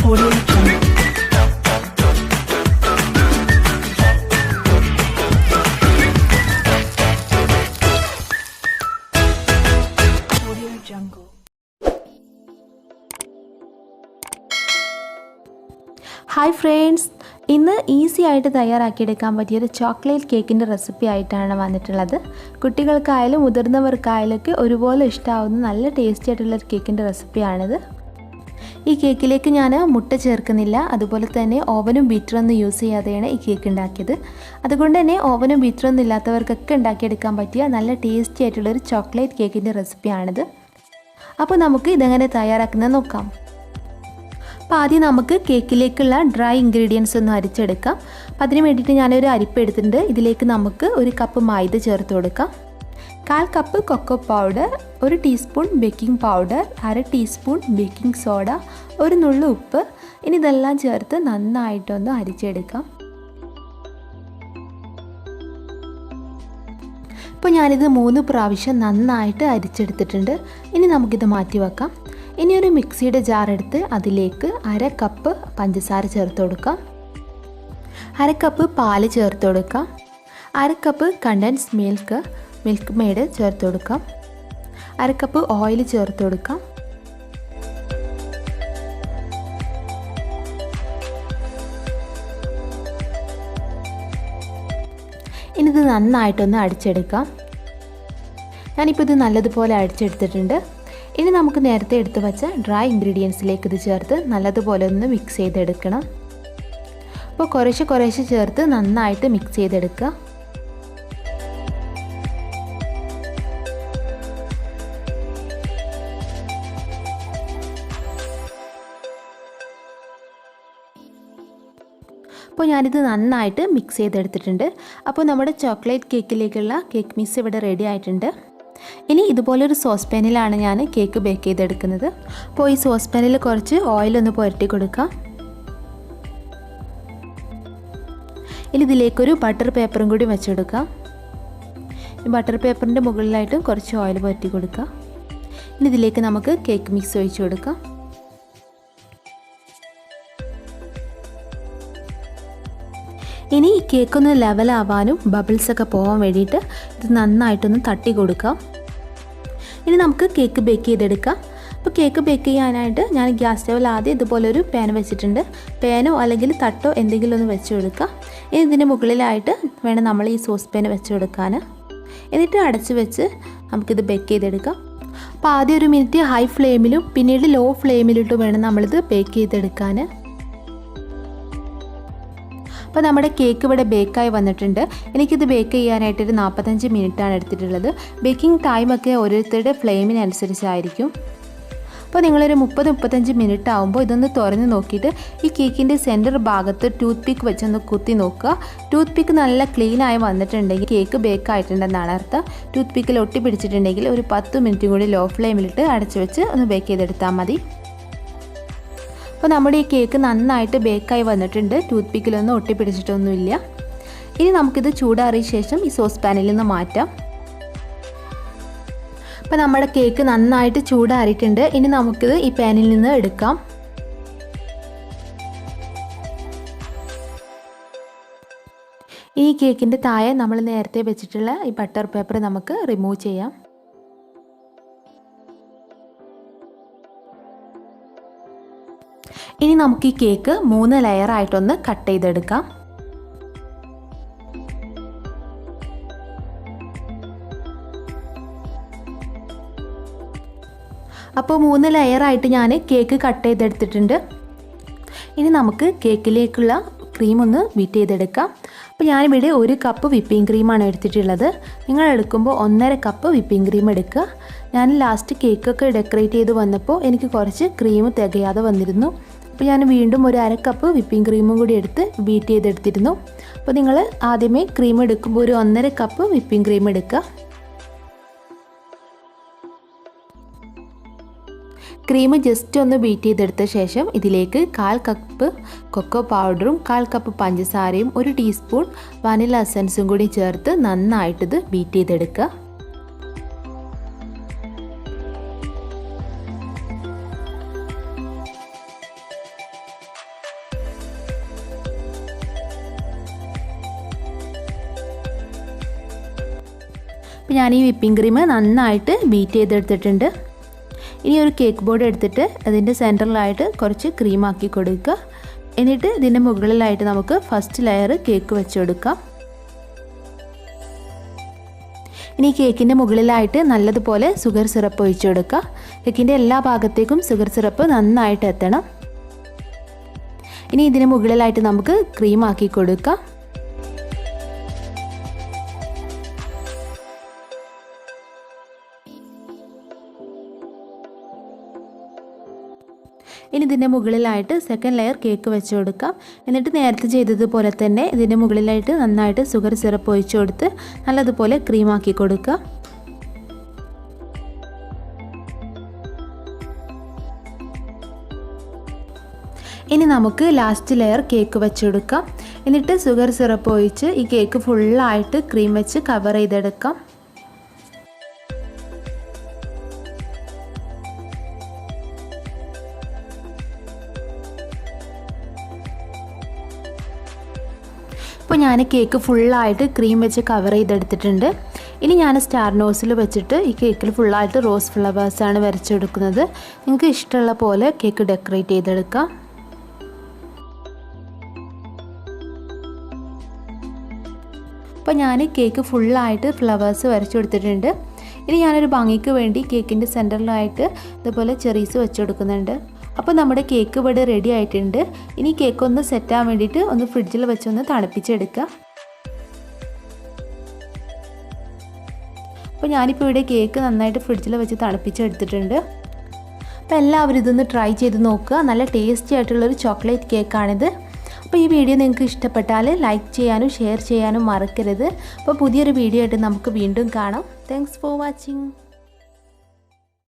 Audio Jungle. Audio Jungle. Hi friends, ഇന്ന് easy ആയിട്ട് തയ്യാറാക്കിയെടുക്കാൻ പറ്റിയൊരു ചോക്ലേറ്റ് കേക്കിൻ്റെ റെസിപ്പി ആയിട്ടാണ് വന്നിട്ടുള്ളത്. കുട്ടികൾക്കായാലും മുതിർന്നവർക്കായാലും ഒക്കെ ഒരുപോലെ ഇഷ്ടമാവുന്ന നല്ല ടേസ്റ്റി ആയിട്ടുള്ളൊരു കേക്കിൻ്റെ റെസിപ്പിയാണിത്. ഈ കേക്കിലേക്ക് ഞാൻ മുട്ട ചേർക്കുന്നില്ല, അതുപോലെ തന്നെ ഓവനും ബീറ്ററൊന്നും യൂസ് ചെയ്യാതെയാണ് ഈ കേക്ക് ഉണ്ടാക്കിയത്. അതുകൊണ്ട് തന്നെ ഓവനും ബീറ്ററൊന്നും ഇല്ലാത്തവർക്കൊക്കെ ഉണ്ടാക്കിയെടുക്കാൻ പറ്റിയ നല്ല ടേസ്റ്റി ആയിട്ടുള്ളൊരു ചോക്ലേറ്റ് കേക്കിൻ്റെ റെസിപ്പിയാണിത്. അപ്പോൾ നമുക്ക് ഇതെങ്ങനെ തയ്യാറാക്കുന്നത് നോക്കാം. അപ്പോൾ ആദ്യം നമുക്ക് കേക്കിലേക്കുള്ള ഡ്രൈ ഇൻഗ്രീഡിയൻസ് ഒന്ന് അരിച്ചെടുക്കാം. അപ്പോൾ അതിന് വേണ്ടിയിട്ട് ഞാനൊരു അരിപ്പ് എടുത്തിട്ടുണ്ട്. ഇതിലേക്ക് നമുക്ക് 1 കപ്പ് മൈദ ചേർത്ത് കൊടുക്കാം, 1/4 cup cocoa powder, 1 teaspoon baking powder, 1/2 teaspoon baking soda, 1 നുള്ളു ഉപ്പ്. ഇനി ഇതെല്ലാം ചേർത്ത് നന്നായിട്ടൊന്ന് അരിച്ചെടുക്കാം. ഇപ്പോൾ ഞാനിത് 3 പ്രാവശ്യം നന്നായിട്ട് അരിച്ചെടുത്തിട്ടുണ്ട്. ഇനി നമുക്കിത് മാറ്റി വെക്കാം. ഇനി ഒരു മിക്സിയുടെ ജാർ എടുത്ത് അതിലേക്ക് 1/2 കപ്പ് പഞ്ചസാര ചേർത്ത് കൊടുക്കാം, 1/2 കപ്പ് പാല് ചേർത്ത് കൊടുക്കാം, 1/2 കപ്പ് കണ്ടൻസ് മിൽക്ക് മെയ്ഡ് ചേർത്ത് കൊടുക്കാം, 1/2 കപ്പ് ഓയിൽ ചേർത്ത് കൊടുക്കാം. ഇനി ഇത് നന്നായിട്ടൊന്ന് അടിച്ചെടുക്കാം. ഞാനിപ്പോൾ ഇത് നല്ലതുപോലെ അടിച്ചെടുത്തിട്ടുണ്ട്. ഇനി നമുക്ക് നേരത്തെ എടുത്ത് വെച്ച ഡ്രൈ ഇൻഗ്രീഡിയൻസിലേക്ക് ഇത് ചേർത്ത് നല്ലതുപോലെ ഒന്ന് മിക്സ് ചെയ്തെടുക്കണം. അപ്പോൾ കുറേശ്ശെ ചേർത്ത് നന്നായിട്ട് മിക്സ് ചെയ്തെടുക്കുക. അപ്പോൾ ഞാനിത് നന്നായിട്ട് മിക്സ് ചെയ്തെടുത്തിട്ടുണ്ട്. അപ്പോൾ നമ്മുടെ ചോക്ലേറ്റ് കേക്കിലേക്കുള്ള കേക്ക് മിക്സ് ഇവിടെ റെഡി ആയിട്ടുണ്ട്. ഇനി ഇതുപോലൊരു സോസ് പാനിലാണ് ഞാൻ കേക്ക് ബേക്ക് ചെയ്തെടുക്കുന്നത്. അപ്പോൾ ഈ സോസ് പാനിൽ കുറച്ച് ഓയിലൊന്ന് പുരട്ടി കൊടുക്കാം. ഇനി ഇതിലേക്കൊരു ബട്ടർ പേപ്പറും കൂടി വെച്ചെടുക്കാം. ഈ ബട്ടർ പേപ്പറിൻ്റെ മുകളിലായിട്ടും കുറച്ച് ഓയിൽ പുരട്ടി കൊടുക്കാം. ഇനി ഇതിലേക്ക് നമുക്ക് കേക്ക് മിക്സ് ഒഴിച്ചു കൊടുക്കാം. ഇനി ഈ കേക്കൊന്ന് ലെവലാവാനും ബബിൾസൊക്കെ പോകാൻ വേണ്ടിയിട്ട് ഇത് നന്നായിട്ടൊന്ന് തട്ടി കൊടുക്കാം. ഇനി നമുക്ക് കേക്ക് ബേക്ക് ചെയ്തെടുക്കാം. അപ്പോൾ കേക്ക് ബേക്ക് ചെയ്യാനായിട്ട് ഞാൻ ഗ്യാസ് സ്റ്റൗവിൽ ആദ്യം ഇതുപോലൊരു പാൻ വെച്ചിട്ടുണ്ട്. പാനോ അല്ലെങ്കിൽ തട്ടോ എന്തെങ്കിലും ഒന്ന് വെച്ച് കൊടുക്കുക. ഇനി ഇതിൻ്റെ മുകളിലായിട്ട് വേണം നമ്മൾ ഈ സോസ് പാൻ വെച്ച് കൊടുക്കാൻ. എന്നിട്ട് അടച്ച് വെച്ച് നമുക്കിത് ബേക്ക് ചെയ്തെടുക്കാം. അപ്പോൾ ആദ്യം 1 മിനിറ്റ് ഹൈ ഫ്ലെയിമിലും പിന്നീട് ലോ ഫ്ലെയിമിലിട്ടും വേണം നമ്മളിത് ബേക്ക് ചെയ്തെടുക്കാൻ. അപ്പോൾ നമ്മുടെ കേക്ക് ഇവിടെ ബേക്കായി വന്നിട്ടുണ്ട്. എനിക്കിത് ബേക്ക് ചെയ്യാനായിട്ടൊരു 45 മിനിറ്റാണ് എടുത്തിട്ടുള്ളത്. ബേക്കിംഗ് ടൈമൊക്കെ ഓരോരുത്തരുടെ ഫ്ലെയിമിനനുസരിച്ചായിരിക്കും. അപ്പോൾ നിങ്ങളൊരു 30-35 മിനിറ്റ് ആകുമ്പോൾ ഇതൊന്ന് തുറന്ന് നോക്കിയിട്ട് ഈ കേക്കിൻ്റെ സെൻറ്റർ ഭാഗത്ത് ടൂത്ത് പിക്ക് വെച്ചൊന്ന് കുത്തി നോക്കുക. ടൂത്ത് പിക്ക് നല്ല ക്ലീനായി വന്നിട്ടുണ്ടെങ്കിൽ കേക്ക് ബേക്ക് ആയിട്ടുണ്ടെന്നാണ് അർത്ഥം. ടൂത്ത് പിക്കിൽ ഒട്ടി പിടിച്ചിട്ടുണ്ടെങ്കിൽ ഒരു 10 മിനിറ്റും കൂടി ലോ ഫ്ലെയിമിലിട്ട് അടച്ചു വെച്ച് ഒന്ന് ബേക്ക് ചെയ്തെടുത്താൽ മതി. അപ്പോൾ നമ്മുടെ ഈ കേക്ക് നന്നായിട്ട് ബേക്കായി വന്നിട്ടുണ്ട്. ടൂത്ത് പിക്കിലൊന്നും ഒട്ടിപ്പിടിച്ചിട്ടൊന്നുമില്ല. ഇനി നമുക്കിത് ചൂടാറിയ ശേഷം ഈ സോസ് പാനിൽ നിന്ന് മാറ്റാം. അപ്പോൾ നമ്മുടെ കേക്ക് നന്നായിട്ട് ചൂടാറിയിട്ടുണ്ട്. ഇനി നമുക്കിത് ഈ പാനിൽ നിന്ന് എടുക്കാം. ഈ കേക്കിൻ്റെ താഴെ നമ്മൾ നേരത്തെ വെച്ചിട്ടുള്ള ഈ ബട്ടർ പേപ്പർ നമുക്ക് റിമൂവ് ചെയ്യാം. ഇനി നമുക്ക് ഈ കേക്ക് 3 ലെയറായിട്ടൊന്ന് കട്ട് ചെയ്തെടുക്കാം. അപ്പോൾ 3 ലെയറായിട്ട് ഞാൻ കേക്ക് കട്ട് ചെയ്തെടുത്തിട്ടുണ്ട്. ഇനി നമുക്ക് കേക്കിലേക്കുള്ള ക്രീം ഒന്ന് ബീറ്റ് ചെയ്തെടുക്കാം. അപ്പോൾ ഞാനിവിടെ 1 കപ്പ് വിപ്പിംഗ് ക്രീമാണ് എടുത്തിട്ടുള്ളത്. നിങ്ങൾ എടുക്കുമ്പോൾ 1.5 കപ്പ് വിപ്പിംഗ് ക്രീം എടുക്കുക. ഞാൻ ലാസ്റ്റ് കേക്കൊക്കെ ഡെക്കറേറ്റ് ചെയ്ത് വന്നപ്പോൾ എനിക്ക് കുറച്ച് ക്രീം തികയാതെ വന്നിരുന്നു. അപ്പോൾ ഞാൻ വീണ്ടും ഒരു 1/2 കപ്പ് വിപ്പിംഗ് ക്രീമും കൂടി എടുത്ത് ബീറ്റ് ചെയ്തെടുത്തിരുന്നു. അപ്പോൾ നിങ്ങൾ ആദ്യമേ ക്രീം എടുക്കുമ്പോൾ ഒരു 1.5 കപ്പ് വിപ്പിംഗ് ക്രീം എടുക്കുക. ക്രീം ജസ്റ്റ് ഒന്ന് ബീറ്റ് ചെയ്തെടുത്ത ശേഷം ഇതിലേക്ക് 1/4 കപ്പ് കൊക്കോ പൗഡറും 1/4 കപ്പ് പഞ്ചസാരയും 1 ടീസ്പൂൺ വനില എസൻസും കൂടി ചേർത്ത് നന്നായിട്ടിത് ബീറ്റ് ചെയ്തെടുക്കുക. അപ്പോൾ ഞാൻ ഈ വിപ്പിംഗ് ക്രീം നന്നായിട്ട് ബീറ്റ് ചെയ്തെടുത്തിട്ടുണ്ട്. ഇനി ഒരു കേക്ക് ബോർഡ് എടുത്തിട്ട് അതിൻ്റെ സെൻറ്ററിലായിട്ട് കുറച്ച് ക്രീമാക്കി കൊടുക്കുക. എന്നിട്ട് ഇതിൻ്റെ മുകളിലായിട്ട് നമുക്ക് ഫസ്റ്റ് ലെയർ കേക്ക് വെച്ച് കൊടുക്കാം. ഇനി കേക്കിൻ്റെ മുകളിലായിട്ട് നല്ലതുപോലെ ഷുഗർ സിറപ്പ് ഒഴിച്ചു കൊടുക്കുക. കേക്കിൻ്റെ എല്ലാ ഭാഗത്തേക്കും ഷുഗർ സിറപ്പ് നന്നായിട്ട് എത്തണം. ഇനി ഇതിന് മുകളിലായിട്ട് നമുക്ക് ക്രീമാക്കി കൊടുക്കാം. ഇനി ഇതിൻ്റെ മുകളിലായിട്ട് സെക്കൻഡ് ലെയർ കേക്ക് വെച്ച് കൊടുക്കാം. എന്നിട്ട് നേരത്തെ ചെയ്തതുപോലെ തന്നെ ഇതിൻ്റെ മുകളിലായിട്ട് നന്നായിട്ട് ഷുഗർ സിറപ്പ് ഒഴിച്ചു കൊടുത്ത് നല്ലതുപോലെ ക്രീമാക്കി കൊടുക്കുക. ഇനി നമുക്ക് ലാസ്റ്റ് ലെയർ കേക്ക് വെച്ച് കൊടുക്കാം. എന്നിട്ട് ഷുഗർ സിറപ്പ് ഒഴിച്ച് ഈ കേക്ക് ഫുള്ളായിട്ട് ക്രീം വെച്ച് കവർ ചെയ്തെടുക്കാം. ഇപ്പോൾ ഞാൻ കേക്ക് ഫുള്ളായിട്ട് ക്രീം വെച്ച് കവർ ചെയ്തെടുത്തിട്ടുണ്ട്. ഇനി ഞാൻ സ്റ്റാർ നോസിൽ വെച്ചിട്ട് ഈ കേക്കിൽ ഫുള്ളായിട്ട് റോസ് ഫ്ലവേഴ്സാണ് വരച്ചെടുക്കുന്നത്. നിങ്ങൾക്ക് ഇഷ്ടമുള്ള പോലെ കേക്ക് ഡെക്കറേറ്റ് ചെയ്തെടുക്കാം. അപ്പോൾ ഞാൻ കേക്ക് ഫുള്ളായിട്ട് ഫ്ലവേഴ്സ് വരച്ചു കൊടുത്തിട്ടുണ്ട്. ഇനി ഞാനൊരു ഭംഗിക്ക് വേണ്ടി കേക്കിൻ്റെ സെൻറ്ററിലായിട്ട് ഇതുപോലെ ചെറീസ് വെച്ച് കൊടുക്കുന്നുണ്ട്. അപ്പോൾ നമ്മുടെ കേക്ക് ഇവിടെ റെഡി ആയിട്ടുണ്ട്. ഇനി കേക്ക് ഒന്ന് സെറ്റാകാൻ വേണ്ടിയിട്ട് ഒന്ന് ഫ്രിഡ്ജിൽ വെച്ചൊന്ന് തണുപ്പിച്ചെടുക്കുക. അപ്പോൾ ഞാനിപ്പോൾ ഇവിടെ കേക്ക് നന്നായിട്ട് ഫ്രിഡ്ജിൽ വെച്ച് തണുപ്പിച്ചെടുത്തിട്ടുണ്ട്. അപ്പോൾ എല്ലാവരും ഇതൊന്ന് ട്രൈ ചെയ്ത് നോക്കുക. നല്ല ടേസ്റ്റി ആയിട്ടുള്ളൊരു ചോക്ലേറ്റ് കേക്കാണിത്. അപ്പോൾ ഈ വീഡിയോ നിങ്ങൾക്ക് ഇഷ്ടപ്പെട്ടാൽ ലൈക്ക് ചെയ്യാനും ഷെയർ ചെയ്യാനും മറക്കരുത്. അപ്പോൾ പുതിയൊരു വീഡിയോ ആയിട്ട് നമുക്ക് വീണ്ടും കാണാം. Thanks for watching.